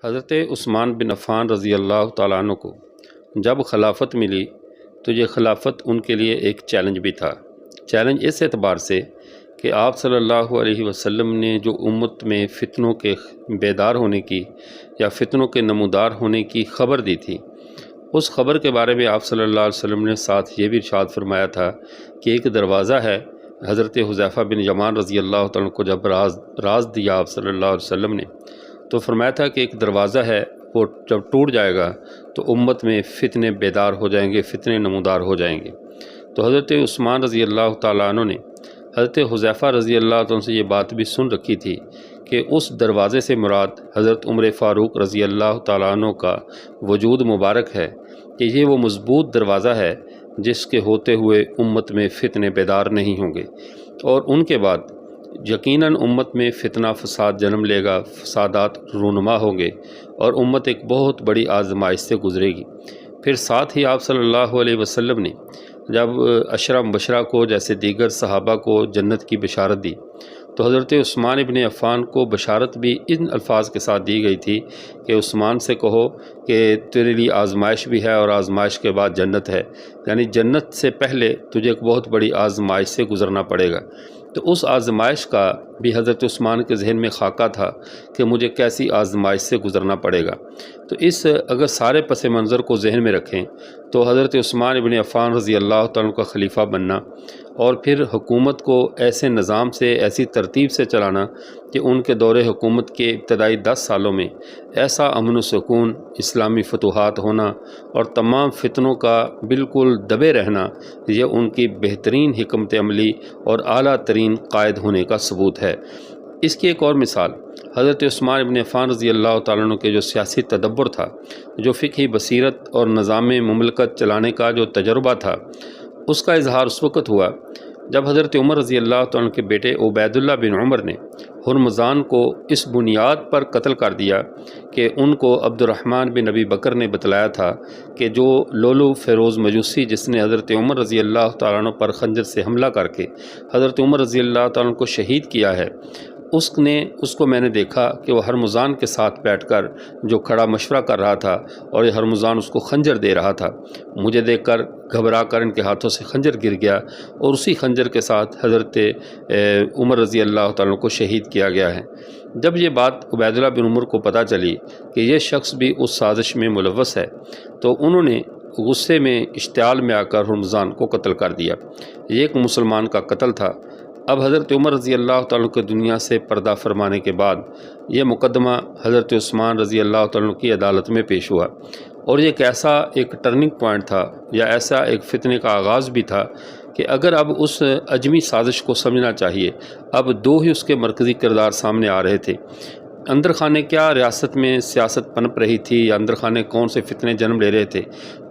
حضرت عثمان بن عفان رضی اللہ تعالیٰ عنہ کو جب خلافت ملی تو یہ خلافت ان کے لیے ایک چیلنج بھی تھا۔ چیلنج اس اعتبار سے کہ آپ صلی اللہ علیہ وسلم نے جو امت میں فتنوں کے بیدار ہونے کی یا فتنوں کے نمودار ہونے کی خبر دی تھی، اس خبر کے بارے میں آپ صلی اللہ علیہ وسلم نے ساتھ یہ بھی ارشاد فرمایا تھا کہ ایک دروازہ ہے۔ حضرت حذیفہ بن یمان رضی اللہ تعالیٰ عنہ کو جب راز دیا آپ صلی اللہ علیہ وسلم نے، تو فرمایا تھا کہ ایک دروازہ ہے، وہ جب ٹوٹ جائے گا تو امت میں فتنے بیدار ہو جائیں گے، فتنے نمودار ہو جائیں گے۔ تو حضرت عثمان رضی اللہ تعالیٰ عنہ نے حضرت حذیفہ رضی اللہ تعالیٰ عنہ سے یہ بات بھی سن رکھی تھی کہ اس دروازے سے مراد حضرت عمر فاروق رضی اللہ تعالیٰ عنہ کا وجود مبارک ہے، کہ یہ وہ مضبوط دروازہ ہے جس کے ہوتے ہوئے امت میں فتنے بیدار نہیں ہوں گے، اور ان کے بعد یقیناً امت میں فتنہ فساد جنم لے گا، فسادات رونما ہوں گے اور امت ایک بہت بڑی آزمائش سے گزرے گی۔ پھر ساتھ ہی آپ صلی اللہ علیہ وسلم نے جب عشرہ مبشرہ کو جیسے دیگر صحابہ کو جنت کی بشارت دی، تو حضرت عثمان بن عفان کو بشارت بھی ان الفاظ کے ساتھ دی گئی تھی کہ عثمان سے کہو کہ تیرے لیے آزمائش بھی ہے اور آزمائش کے بعد جنت ہے، یعنی جنت سے پہلے تجھے ایک بہت بڑی آزمائش سے گزرنا پڑے گا۔ تو اس آزمائش کا بھی حضرت عثمان کے ذہن میں خاکہ تھا کہ مجھے کیسی آزمائش سے گزرنا پڑے گا۔ تو اس اگر سارے پس منظر کو ذہن میں رکھیں تو حضرت عثمان بن عفان رضی اللہ تعالیٰ کا خلیفہ بننا اور پھر حکومت کو ایسے نظام سے، ایسی ترتیب سے چلانا کہ ان کے دور حکومت کے ابتدائی 10 سالوں میں ایسا امن و سکون، اسلامی فتوحات ہونا اور تمام فتنوں کا بالکل دبے رہنا، یہ ان کی بہترین حکمت عملی اور اعلیٰ ترین قائد ہونے کا ثبوت ہے۔ اس کی ایک اور مثال حضرت عثمان بن عفان رضی اللہ تعالیٰ عنہ کے جو سیاسی تدبر تھا، جو فقہی بصیرت اور نظام مملکت چلانے کا جو تجربہ تھا، اس کا اظہار اس وقت ہوا جب حضرت عمر رضی اللہ تعالیٰ عنہ کے بیٹے عبید اللہ بن عمر نے ہرمزان کو اس بنیاد پر قتل کر دیا کہ ان کو عبد الرحمن بن ابی بکر نے بتلایا تھا کہ جو لولو فیروز مجوسی جس نے حضرت عمر رضی اللہ تعالیٰ عنہ پر خنجر سے حملہ کر کے حضرت عمر رضی اللہ تعالیٰ عنہ کو شہید کیا ہے، اس کو میں نے دیکھا کہ وہ ہرمزان کے ساتھ بیٹھ کر جو کھڑا مشورہ کر رہا تھا اور یہ ہرمزان اس کو خنجر دے رہا تھا۔ مجھے دیکھ کر گھبرا کر ان کے ہاتھوں سے خنجر گر گیا اور اسی خنجر کے ساتھ حضرت عمر رضی اللہ تعالیٰ کو شہید کیا گیا ہے۔ جب یہ بات عبید اللہ بن عمر کو پتہ چلی کہ یہ شخص بھی اس سازش میں ملوث ہے، تو انہوں نے غصے میں اشتعال میں آ کر ہرمزان کو قتل کر دیا۔ یہ ایک مسلمان کا قتل تھا۔ اب حضرت عمر رضی اللہ تعالیٰ کے دنیا سے پردہ فرمانے کے بعد یہ مقدمہ حضرت عثمان رضی اللہ تعالیٰ کی عدالت میں پیش ہوا، اور یہ ایک ٹرننگ پوائنٹ تھا یا ایسا ایک فتنے کا آغاز بھی تھا کہ اگر اب اس عجمی سازش کو سمجھنا چاہیے، اب دو ہی اس کے مرکزی کردار سامنے آ رہے تھے۔ اندر خانے کیا ریاست میں سیاست پنپ رہی تھی یا اندر خانے کون سے فتنے جنم لے رہے تھے،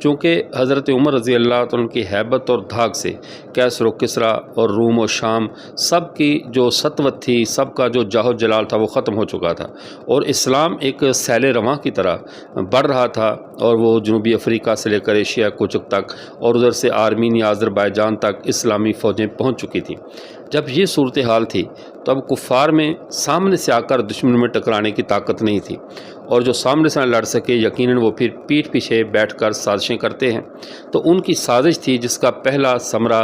چونکہ حضرت عمر رضی اللہ تعالیٰ کی ہیبت اور دھاک سے کیسر و کسریٰ اور روم و شام سب کی جو سطوت تھی، سب کا جو جاہ و جلال تھا وہ ختم ہو چکا تھا، اور اسلام ایک سیل رواں کی طرح بڑھ رہا تھا، اور وہ جنوبی افریقہ سے لے کر ایشیا کوچک تک اور ادھر سے آرمینیا، آذربائیجان تک اسلامی فوجیں پہنچ چکی تھیں۔ جب یہ صورتحال تھی تو اب کفار میں سامنے سے آ کر دشمن میں ٹکرانے کی طاقت نہیں تھی، اور جو سامنے سے لڑ سکے یقیناً وہ پھر پیٹھ پیچھے بیٹھ کر سازشیں کرتے ہیں۔ تو ان کی سازش تھی جس کا پہلا ثمرہ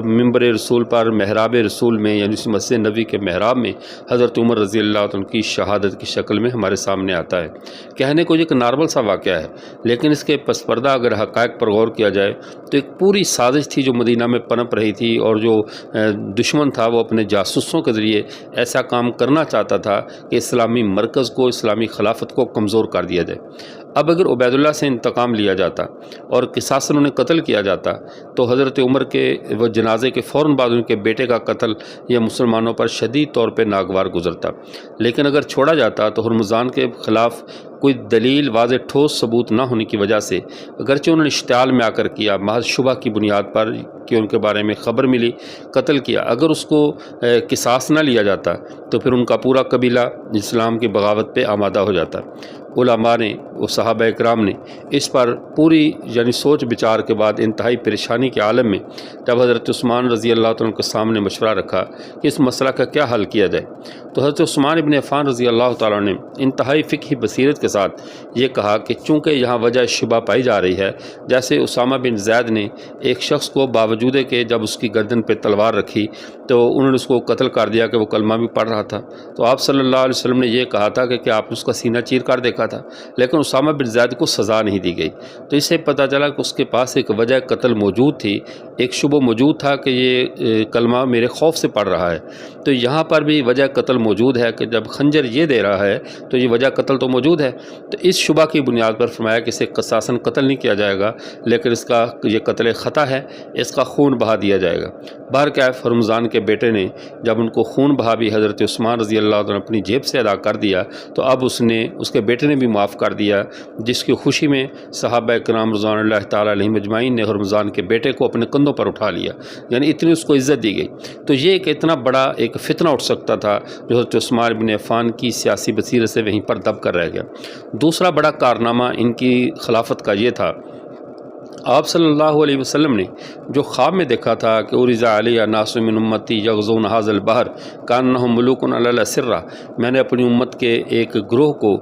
منبر رسول پر محراب رسول میں، یعنی اس مسجد نبوی کے محراب میں حضرت عمر رضی اللہ عنہ کی شہادت کی شکل میں ہمارے سامنے آتا ہے۔ کہنے کو یہ ایک نارمل سا واقعہ ہے، لیکن اس کے پس پردہ اگر حقائق پر غور کیا جائے تو ایک پوری سازش تھی جو مدینہ میں پنپ رہی تھی، اور جو دشمن تھا وہ اپنے جاسوسوں کے ذریعے ایسا کام کرنا چاہتا تھا کہ اسلامی مرکز کو، اسلامی خلافت کو کمزور کر دیا جائے۔ اب اگر عبید اللہ سے انتقام لیا جاتا اور قصاصاً انہیں قتل کیا جاتا تو حضرت عمر کے وہ جنازے کے فوراً بعد ان کے بیٹے کا قتل یہ مسلمانوں پر شدید طور پہ ناگوار گزرتا، لیکن اگر چھوڑا جاتا تو ہرمزان کے خلاف کوئی دلیل، واضح ٹھوس ثبوت نہ ہونے کی وجہ سے اگرچہ انہوں نے اشتعال میں آ کر کیا، محض شبہ کی بنیاد پر کہ ان کے بارے میں خبر ملی، قتل کیا، اگر اس کو قصاص نہ لیا جاتا تو پھر ان کا پورا قبیلہ اسلام کی بغاوت پہ آمادہ ہو جاتا۔ علماء نے، وہ صحابہ اکرام نے اس پر پوری یعنی سوچ بچار کے بعد انتہائی پریشانی کے عالم میں جب حضرت عثمان رضی اللہ عنہ کے سامنے مشورہ رکھا کہ اس مسئلہ کا کیا حل کیا جائے، تو حضرت عثمان ابن عفان رضی اللہ تعالیٰ نے انتہائی فقہی بصیرت کے ساتھ یہ کہا کہ چونکہ یہاں وجہ شبہ پائی جا رہی ہے، جیسے اسامہ بن زید نے ایک شخص کو باوجود کہ جب اس کی گردن پہ تلوار رکھی تو انہوں نے اس کو قتل کر دیا کہ وہ کلمہ بھی پڑھ رہا تھا، تو آپ صلی اللہ علیہ وسلم نے یہ کہا تھا کہ کیا آپ نے اس کا سینہ چیر کر دیکھا تھا، لیکن اسامہ بن زید کو سزا نہیں دی گئی۔ تو اس سے پتہ چلا کہ اس کے پاس ایک وجہ قتل موجود تھی، ایک شبہ موجود تھا کہ یہ کلمہ میرے خوف سے پڑھ رہا ہے۔ تو یہاں پر بھی وجہ قتل موجود ہے کہ جب خنجر یہ دے رہا ہے تو یہ وجہ قتل تو موجود ہے، تو اس شبہ کی بنیاد پر فرمایا کہ اسے قصاصاً قتل نہیں کیا جائے گا، لیکن اس کا یہ قتل خطا ہے، اس کا خون بہا دیا جائے گا۔ بہرکیف رمضان کے بیٹے نے جب ان کو خون بہا بھی حضرت عثمان رضی اللہ عنہ نے اپنی جیب سے ادا کر دیا، تو اب اس کے بیٹے نے بھی معاف کر دیا، جس کی خوشی میں صحابہ کرام رضوان اللہ تعالیٰ علیہم اجمعین نے رمضان کے بیٹے کو اپنے کندھوں پر اٹھا لیا، یعنی اتنی اس کو عزت دی گئی۔ تو یہ ایک اتنا بڑا ایک فتنہ اٹھ سکتا تھا جو حضرت عثمان بن عفان کی سیاسی بصیرت سے وہیں پر دب کر رہ گیا۔ دوسرا بڑا کارنامہ ان کی خلافت کا یہ تھا، آپ صلی اللہ علیہ وسلم نے جو خواب میں دیکھا تھا کہ اُرِزَ عَلَیَّ نَاسٌ مِّنْ أُمَّتِي يَغْزُونَ هَٰذَا الْبَحْرَ كَأَنَّهُم مُلُوكٌ عَلَى الْأَسِرَّةِ، میں نے اپنی امت کے ایک گروہ کو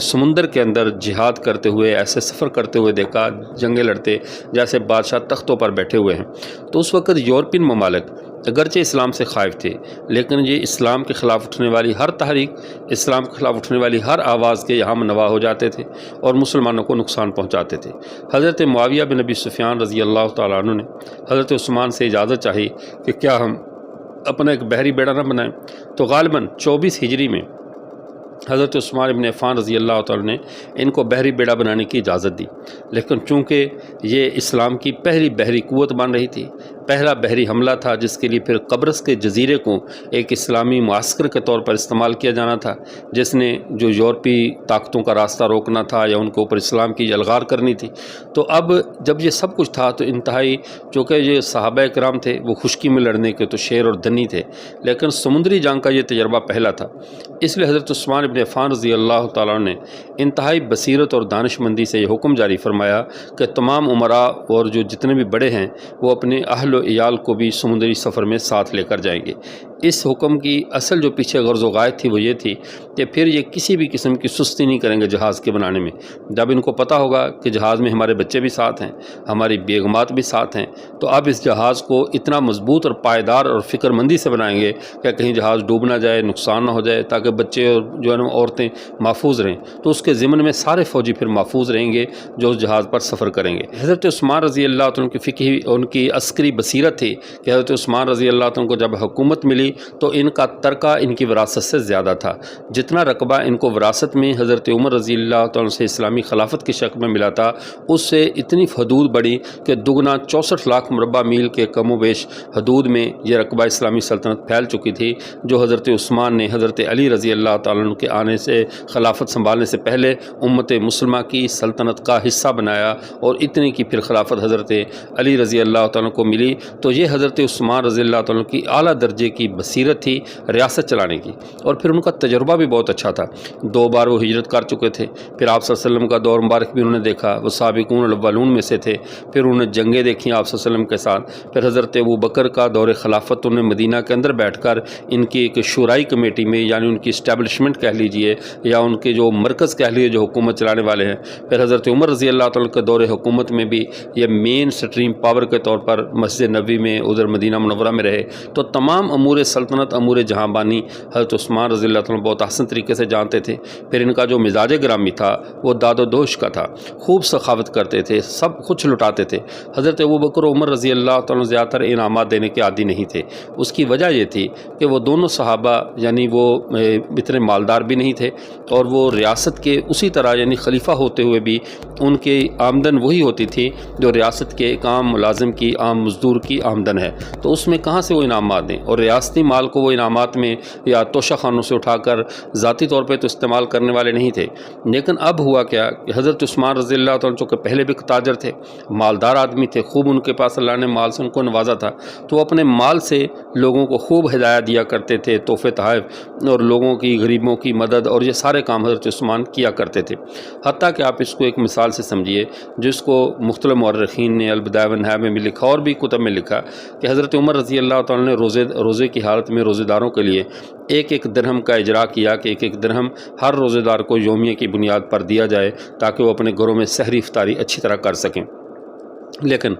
سمندر کے اندر جہاد کرتے ہوئے، ایسے سفر کرتے ہوئے دیکھا، جنگیں لڑتے جیسے بادشاہ تختوں پر بیٹھے ہوئے ہیں۔ تو اس وقت یورپین ممالک اگرچہ اسلام سے خائف تھے، لیکن یہ اسلام کے خلاف اٹھنے والی ہر تحریک، اسلام کے خلاف اٹھنے والی ہر آواز کے یہاں نوا ہو جاتے تھے اور مسلمانوں کو نقصان پہنچاتے تھے۔ حضرت معاویہ بن ابی سفیان رضی اللہ تعالیٰ عنہ نے حضرت عثمان سے اجازت چاہی کہ کیا ہم اپنا ایک بحری بیڑا نہ بنائیں، تو غالباً 24 ہجری میں حضرت عثمان ابن عفان رضی اللہ تعالیٰ نے ان کو بحری بیڑا بنانے کی اجازت دی، لیکن چونکہ یہ اسلام کی پہلی بحری قوت بن رہی تھی، پہلا بحری حملہ تھا جس کے لیے پھر قبرص کے جزیرے کو ایک اسلامی معسکر کے طور پر استعمال کیا جانا تھا، جس نے جو یورپی طاقتوں کا راستہ روکنا تھا یا ان کے اوپر اسلام کی الغار کرنی تھی۔ تو اب جب یہ سب کچھ تھا تو انتہائی، چونکہ یہ صحابہ کرام تھے وہ خشکی میں لڑنے کے تو شیر اور دنی تھے، لیکن سمندری جنگ کا یہ تجربہ پہلا تھا، اس لیے حضرت عثمان ابن عفان رضی اللہ تعالیٰ نے انتہائی بصیرت اور دانش مندی سے یہ حکم جاری فرمایا کہ تمام امراء اور جو جتنے بھی بڑے ہیں وہ اپنے اہل و عیال کو بھی سمندری سفر میں ساتھ لے کر جائیں گے۔ اس حکم کی اصل جو پیچھے غرض و غایت تھی وہ یہ تھی کہ پھر یہ کسی بھی قسم کی سستی نہیں کریں گے جہاز کے بنانے میں۔ جب ان کو پتہ ہوگا کہ جہاز میں ہمارے بچے بھی ساتھ ہیں، ہماری بیگمات بھی ساتھ ہیں، تو اب اس جہاز کو اتنا مضبوط اور پائیدار اور فکر مندی سے بنائیں گے کہ کہیں جہاز ڈوب نہ جائے، نقصان نہ ہو جائے، تاکہ بچے اور جو ہے نا عورتیں محفوظ رہیں۔ تو اس کے ضمن میں سارے فوجی پھر محفوظ رہیں گے جو اس جہاز پر سفر کریں گے۔ حضرت عثمان رضی اللہ عنہ کی فقہی، ان کی عسکری بصیرت تھی کہ حضرت عثمان رضی اللہ عنہ کو جب حکومت ملی تو ان کا ترکہ ان کی وراثت سے زیادہ تھا۔ جتنا رقبہ ان کو وراثت میں حضرت عمر رضی اللہ عنہ سے اسلامی خلافت کی شکل میں ملا تھا، اس سے اتنی حدود بڑھی کہ دگنا 64 لاکھ مربع میل کے کم و بیش حدود میں یہ رقبہ اسلامی سلطنت پھیل چکی تھی، جو حضرت عثمان نے حضرت علی رضی اللہ تعالیٰ عنہ کے آنے سے، خلافت سنبھالنے سے پہلے امت مسلمہ کی سلطنت کا حصہ بنایا، اور اتنی کی پھر خلافت حضرت علی رضی اللہ تعالیٰ کو ملی۔ تو یہ حضرت عثمان رضی اللہ تعالیٰ کی اعلیٰ درجے کی بصیرت تھی ریاست چلانے کی، اور پھر ان کا تجربہ بھی بہت اچھا تھا۔ 2 بار وہ ہجرت کر چکے تھے، پھر آپ صلی اللہ علیہ وسلم کا دور مبارک بھی انہوں نے دیکھا، وہ سابقون الاولون میں سے تھے، پھر انہوں نے جنگیں دیکھیں آپ صلی اللہ علیہ وسلم کے ساتھ، پھر حضرت ابوبکر کا دور خلافت انہوں نے مدینہ کے اندر بیٹھ کر ان کی ایک شورائی کمیٹی میں، یعنی ان کی اسٹیبلشمنٹ کہہ لیجئے یا ان کے جو مرکز کہہ لیجیے جو حکومت چلانے والے ہیں، پھر حضرت عمر رضی اللہ تعالیٰ کے دور حکومت میں بھی یہ مین سٹریم پاور کے طور پر مسجد نبوی میں ادھر مدینہ منورہ میں رہے۔ تو تمام امور سلطنت، امور جہاں بانی حضرت عثمان رضی اللہ تعالیٰ بہت احسن طریقے سے جانتے تھے۔ پھر ان کا جو مزاج گرامی تھا وہ داد و دوش کا تھا، خوب سخاوت کرتے تھے، سب کچھ لٹاتے تھے۔ حضرت ابوبکر و عمر رضی اللہ تعالیٰ زیادہ تر انعامات دینے کے عادی نہیں تھے۔ اس کی وجہ یہ تھی کہ وہ دونوں صحابہ یعنی وہ اتنے مالدار بھی نہیں تھے، اور وہ ریاست کے اسی طرح یعنی خلیفہ ہوتے ہوئے بھی ان کی آمدن وہی ہوتی تھی جو ریاست کے ایک عام ملازم کی، عام مزدور کی آمدن ہے۔ تو اس میں کہاں سے وہ انعامات دیں، اور ریاستی مال کو وہ انعامات میں یا توشہ خانوں سے اٹھا کر ذاتی طور پہ تو استعمال کرنے والے نہیں تھے۔ لیکن اب ہوا کیا کہ حضرت عثمان رضی اللہ عنہ چونکہ پہلے بھی تاجر تھے، مالدار آدمی تھے، خوب ان کے پاس اللہ نے مال سے ان کو نوازا تھا، تو وہ اپنے مال سے لوگوں کو خوب ہدایہ دیا کرتے تھے، تحفے تحائف اور لوگوں کی، غریبوں کی مدد، اور یہ سارے کام حضرت عثمان کیا کرتے تھے۔ حتیٰ کہ آپ اس کو ایک مثال سے سمجھیے جس کو مختلف مورخین نے البدایہ والنہایہ میں بھی لکھا اور بھی کتب میں لکھا کہ حضرت عمر رضی اللہ تعالیٰ نے روزے کی حالت میں روزے داروں کے لیے ایک ایک درہم کا اجرا کیا کہ ایک ایک درہم ہر روزے دار کو یومیہ کی بنیاد پر دیا جائے تاکہ وہ اپنے گھروں میں سحری افطاری اچھی طرح کر سکیں۔ لیکن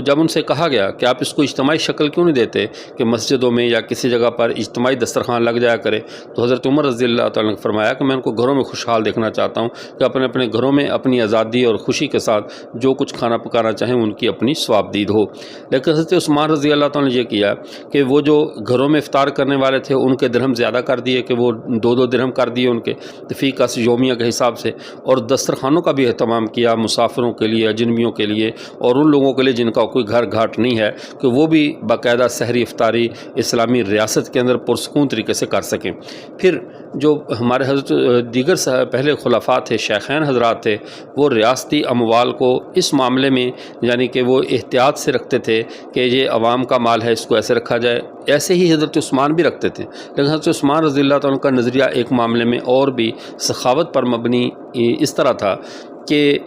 جب ان سے کہا گیا کہ آپ اس کو اجتماعی شکل کیوں نہیں دیتے کہ مسجدوں میں یا کسی جگہ پر اجتماعی دسترخوان لگ جایا کرے، تو حضرت عمر رضی اللہ تعالیٰ نے فرمایا کہ میں ان کو گھروں میں خوشحال دیکھنا چاہتا ہوں کہ اپنے اپنے گھروں میں اپنی آزادی اور خوشی کے ساتھ جو کچھ کھانا پکانا چاہیں ان کی اپنی ثوابدید ہو۔ لیکن حضرت عثمان رضی اللہ تعالیٰ نے یہ کیا کہ وہ جو گھروں میں افطار کرنے والے تھے ان کے درہم زیادہ کر دیے کہ وہ 2 درہم کر دیے ان کے فی کس یومیہ کے حساب سے، اور دسترخوانوں کا بھی اہتمام کیا مسافروں کے لیے، اجنبیوں کے لیے اور ان لوگوں کے لیے جن کا کوئی گھر گھاٹ نہیں ہے کہ وہ بھی باقاعدہ سحری افطاری اسلامی ریاست کے اندر پرسکون طریقے سے کر سکیں۔ پھر جو ہمارے حضرت دیگر پہلے خلفاء تھے، شیخین حضرات تھے، وہ ریاستی اموال کو اس معاملے میں یعنی کہ وہ احتیاط سے رکھتے تھے کہ یہ عوام کا مال ہے، اس کو ایسے رکھا جائے۔ ایسے ہی حضرت عثمان بھی رکھتے تھے، لیکن حضرت عثمان رضی اللہ تعالیٰ کا نظریہ ایک معاملے میں اور بھی سخاوت پر مبنی اس طرح تھا کہ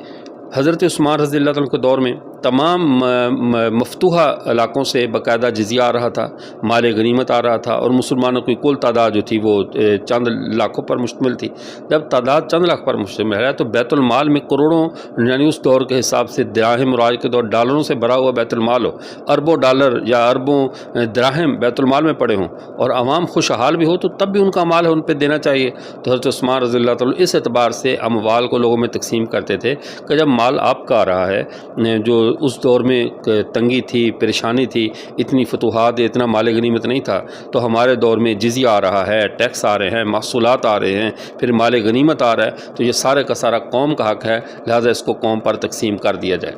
حضرت عثمان رضی اللہ عنہ کے دور میں تمام مفتوحہ علاقوں سے باقاعدہ جزیہ آ رہا تھا، مال غنیمت آ رہا تھا، اور مسلمانوں کی کل تعداد جو تھی وہ چند لاکھوں پر مشتمل تھی۔ جب تعداد چند لاکھ پر مشتمل ہے تو بیت المال میں کروڑوں یعنی اس دور کے حساب سے دراہم اور آج کے دور ڈالروں سے بھرا ہوا بیت المال ہو، اربوں ڈالر یا اربوں دراہم بیت المال میں پڑے ہوں اور عوام خوشحال بھی ہو تو تب بھی ان کا مال ہے، ان پہ دینا چاہیے۔ تو حضرت عثمان رضی اللہ تعالیٰ اس اعتبار سے اموال کو لوگوں میں تقسیم کرتے تھے کہ جب مال آپ کا آ رہا ہے، جو اس دور میں تنگی تھی، پریشانی تھی، اتنی فتوحات، اتنا مال غنیمت نہیں تھا، تو ہمارے دور میں جزیہ آ رہا ہے، ٹیکس آ رہے ہیں، محصولات آ رہے ہیں، پھر مال غنیمت آ رہا ہے، تو یہ سارے کا سارا قوم کا حق ہے، لہذا اس کو قوم پر تقسیم کر دیا جائے۔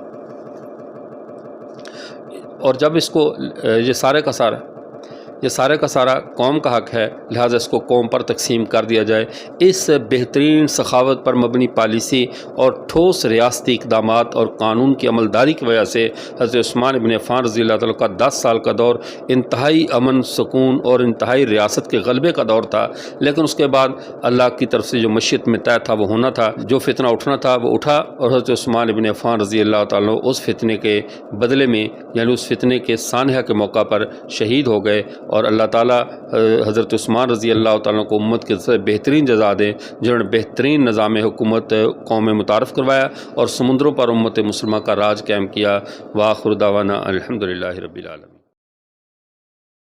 اور جب اس کو یہ سارے کا سارا قوم کا حق ہے، لہٰذا اس کو قوم پر تقسیم کر دیا جائے، اس بہترین سخاوت پر مبنی پالیسی اور ٹھوس ریاستی اقدامات اور قانون کی عملداری کی وجہ سے حضرت عثمان بن عفان رضی اللہ تعالیٰ کا 10 سال کا دور انتہائی امن، سکون اور انتہائی ریاست کے غلبے کا دور تھا۔ لیکن اس کے بعد اللہ کی طرف سے جو مشیت میں طے تھا وہ ہونا تھا، جو فتنہ اٹھنا تھا وہ اٹھا، اور حضرت عثمان بن عفان رضی اللہ تعالیٰ اس فتنے کے بدلے میں یعنی اس فتنے کے سانحہ کے موقع پر شہید ہو گئے، اور اللہ تعالیٰ حضرت عثمان رضی اللہ تعالیٰ کو امت کے سے بہترین جزا دیں جنہوں نے بہترین نظام حکومت قوم میں متعارف کروایا اور سمندروں پر امت مسلمہ کا راج قائم کیا۔ وآخر دعوانا الحمدللہ رب العالمین۔